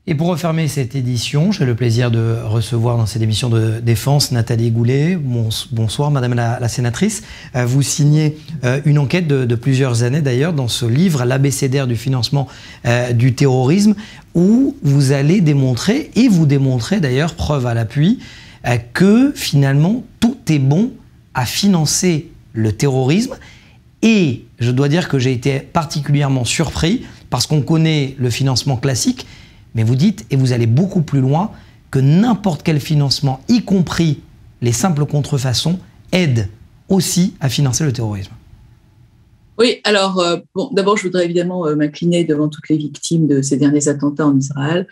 Et pour refermer cette édition, j'ai le plaisir de recevoir dans cette émission de défense Nathalie Goulet. Bonsoir Madame la sénatrice. Vous signez une enquête de plusieurs années d'ailleurs dans ce livre, l'abécédaire du financement du terrorisme, où vous allez démontrer, et vous démontrez d'ailleurs, preuve à l'appui, que finalement tout est bon à financer le terrorisme. Et je dois dire que j'ai été particulièrement surpris parce qu'on connaît le financement classique, mais vous dites, et vous allez beaucoup plus loin, que n'importe quel financement, y compris les simples contrefaçons, aide aussi à financer le terrorisme. Oui, alors, d'abord, je voudrais évidemment m'incliner devant toutes les victimes de ces derniers attentats en Israël,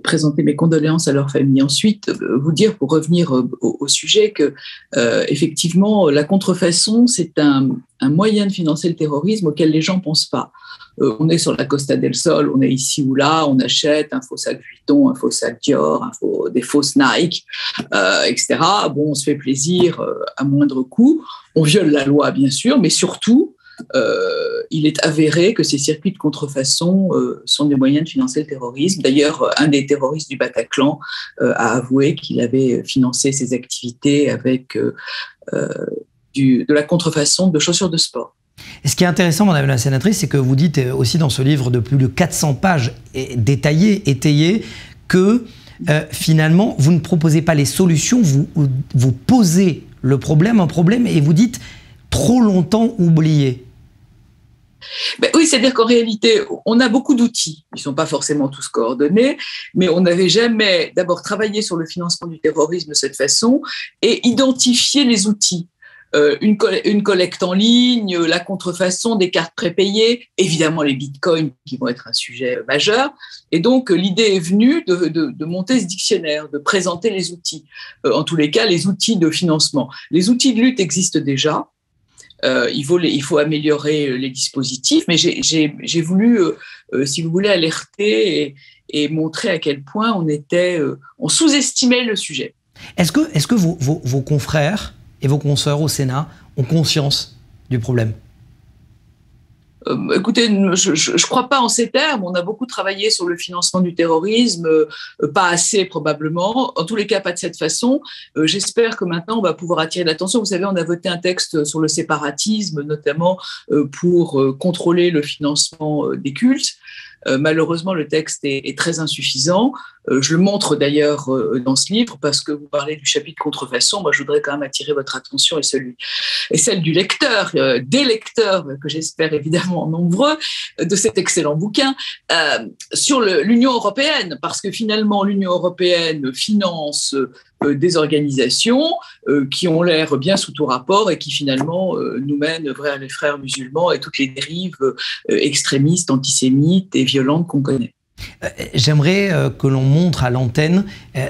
présenter mes condoléances à leurs familles. Ensuite, vous dire, pour revenir au sujet, que effectivement, la contrefaçon, c'est un moyen de financer le terrorisme auquel les gens ne pensent pas. On est sur la Costa del Sol, on est ici ou là, on achète un faux sac Vuitton, un faux sac Dior, des fausses Nike, etc. Bon, on se fait plaisir à moindre coût. On viole la loi, bien sûr, mais surtout, il est avéré que ces circuits de contrefaçon sont des moyens de financer le terrorisme. D'ailleurs, un des terroristes du Bataclan a avoué qu'il avait financé ses activités avec de la contrefaçon de chaussures de sport. Et ce qui est intéressant, Madame la sénatrice, c'est que vous dites aussi dans ce livre de plus de 400 pages détaillées, étayées, que finalement, vous ne proposez pas les solutions, vous posez le problème, un problème, et vous dites trop longtemps oublié. Ben oui, c'est-à-dire qu'en réalité, on a beaucoup d'outils. Ils ne sont pas forcément tous coordonnés, mais on n'avait jamais d'abord travaillé sur le financement du terrorisme de cette façon et identifié les outils. Une collecte en ligne, la contrefaçon des cartes prépayées, évidemment les bitcoins qui vont être un sujet majeur. Et donc, l'idée est venue de monter ce dictionnaire, de présenter les outils. En tous les cas, les outils de financement. Les outils de lutte existent déjà. Il faut améliorer les dispositifs, mais j'ai voulu, si vous voulez, alerter et montrer à quel point on sous-estimait le sujet. Est-ce que vos confrères et vos consoeurs au Sénat ont conscience du problème? Écoutez, je ne crois pas en ces termes. On a beaucoup travaillé sur le financement du terrorisme, pas assez probablement. En tous les cas, pas de cette façon. J'espère que maintenant, on va pouvoir attirer l'attention. Vous savez, on a voté un texte sur le séparatisme, notamment pour contrôler le financement des cultes. Malheureusement, le texte est très insuffisant. Je le montre d'ailleurs dans ce livre parce que vous parlez du chapitre contrefaçon. Moi, je voudrais quand même attirer votre attention et celle du lecteur, des lecteurs, que j'espère évidemment nombreux, de cet excellent bouquin, sur l'Union européenne, parce que finalement, l'Union européenne finance des organisations qui ont l'air bien sous tout rapport et qui finalement nous mènent vers les frères musulmans et toutes les dérives extrémistes, antisémites et violentes qu'on connaît. J'aimerais que l'on montre à l'antenne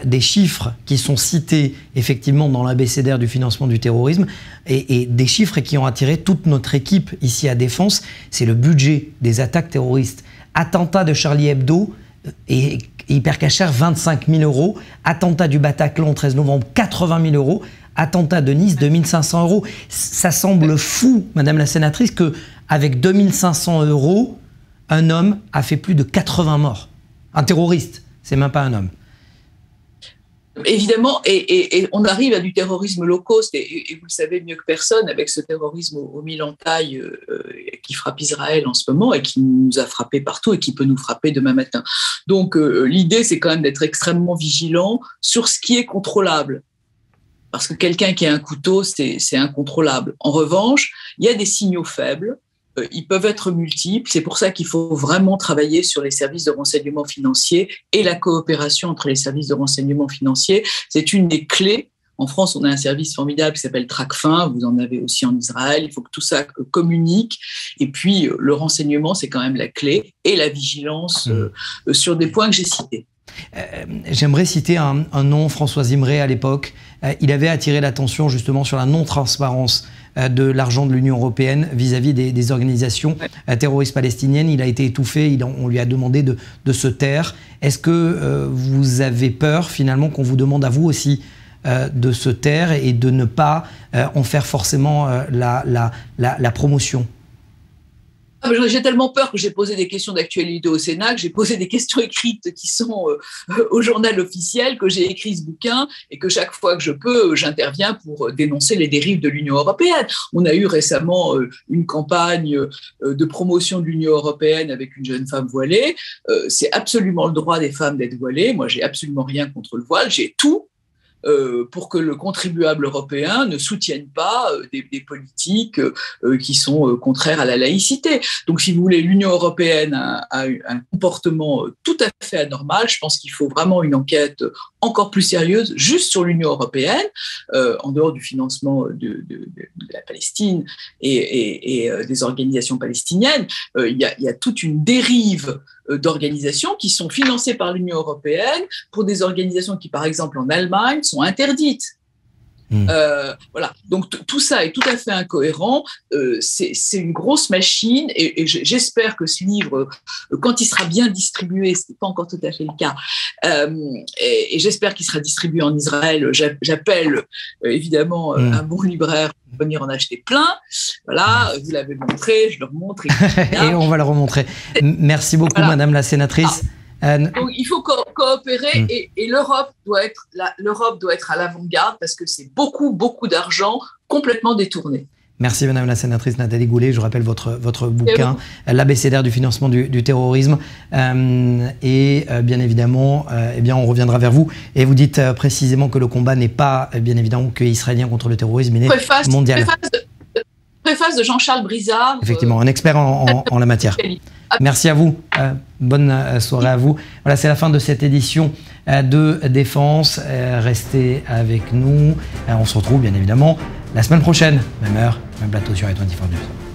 des chiffres qui sont cités effectivement dans l'abécédaire du financement du terrorisme et des chiffres qui ont attiré toute notre équipe ici à Défense. C'est le budget des attaques terroristes. Attentat de Charlie Hebdo et Hypercacher, 25 000 €. Attentat du Bataclan, 13 novembre, 80 000 €. Attentat de Nice, 2 500 €. Ça semble fou, Madame la sénatrice, qu'avec 2 500 €, un homme a fait plus de 80 morts. Un terroriste, c'est même pas un homme. Évidemment, et on arrive à du terrorisme low cost, et vous le savez mieux que personne, avec ce terrorisme aux mille entailles qui frappe Israël en ce moment et qui nous a frappés partout et qui peut nous frapper demain matin. Donc l'idée, c'est quand même d'être extrêmement vigilant sur ce qui est contrôlable. Parce que quelqu'un qui a un couteau, c'est incontrôlable. En revanche, il y a des signaux faibles. Ils peuvent être multiples. C'est pour ça qu'il faut vraiment travailler sur les services de renseignement financier et la coopération entre les services de renseignement financier. C'est une des clés. En France, on a un service formidable qui s'appelle Tracfin. Vous en avez aussi en Israël. Il faut que tout ça communique. Et puis, le renseignement, c'est quand même la clé. Et la vigilance sur des points que j'ai cités. J'aimerais citer un nom, François Imré, à l'époque. Il avait attiré l'attention justement sur la non-transparence de l'argent de l'Union européenne vis-à-vis des organisations terroristes palestiniennes. Il a été étouffé, on lui a demandé de se taire. Est-ce que vous avez peur finalement qu'on vous demande à vous aussi de se taire et de ne pas en faire forcément la promotion? J'ai tellement peur que j'ai posé des questions d'actualité au Sénat, que j'ai posé des questions écrites qui sont au journal officiel, que j'ai écrit ce bouquin et que chaque fois que je peux, j'interviens pour dénoncer les dérives de l'Union européenne. On a eu récemment une campagne de promotion de l'Union européenne avec une jeune femme voilée. C'est absolument le droit des femmes d'être voilées. Moi, j'ai absolument rien contre le voile. J'ai tout pour que le contribuable européen ne soutienne pas des politiques qui sont contraires à la laïcité. Donc, si vous voulez, l'Union européenne a un comportement tout à fait anormal. Je pense qu'il faut vraiment une enquête encore plus sérieuse juste sur l'Union européenne, en dehors du financement de la Palestine et des organisations palestiniennes. Il y a toute une dérive d'organisations qui sont financées par l'Union européenne pour des organisations qui, par exemple, en Allemagne, sont interdites. Voilà. Donc tout ça est tout à fait incohérent. C'est une grosse machine et j'espère que ce livre, quand il sera bien distribué, ce n'est pas encore tout à fait le cas, et j'espère qu'il sera distribué en Israël. J'appelle évidemment un bon libraire pour venir en acheter plein. Voilà, vous l'avez montré, je le remontre. Et on va le remontrer. Merci beaucoup, voilà. Madame la sénatrice. Donc, il faut coopérer et l'Europe doit être à l'avant-garde parce que c'est beaucoup d'argent complètement détourné. Merci Madame la sénatrice Nathalie Goulet. Je rappelle votre bouquin, l'abécédaire du financement du terrorisme. Et bien évidemment, eh bien, on reviendra vers vous. Et vous dites précisément que le combat n'est pas, bien évidemment, que israélien contre le terrorisme, il est mondial. Préface de Jean-Charles Brizard. Effectivement, un expert en la matière. Merci à vous. Bonne soirée à vous. Voilà, c'est la fin de cette édition de Défense. Restez avec nous. On se retrouve bien évidemment la semaine prochaine, même heure, même plateau sur i24 News.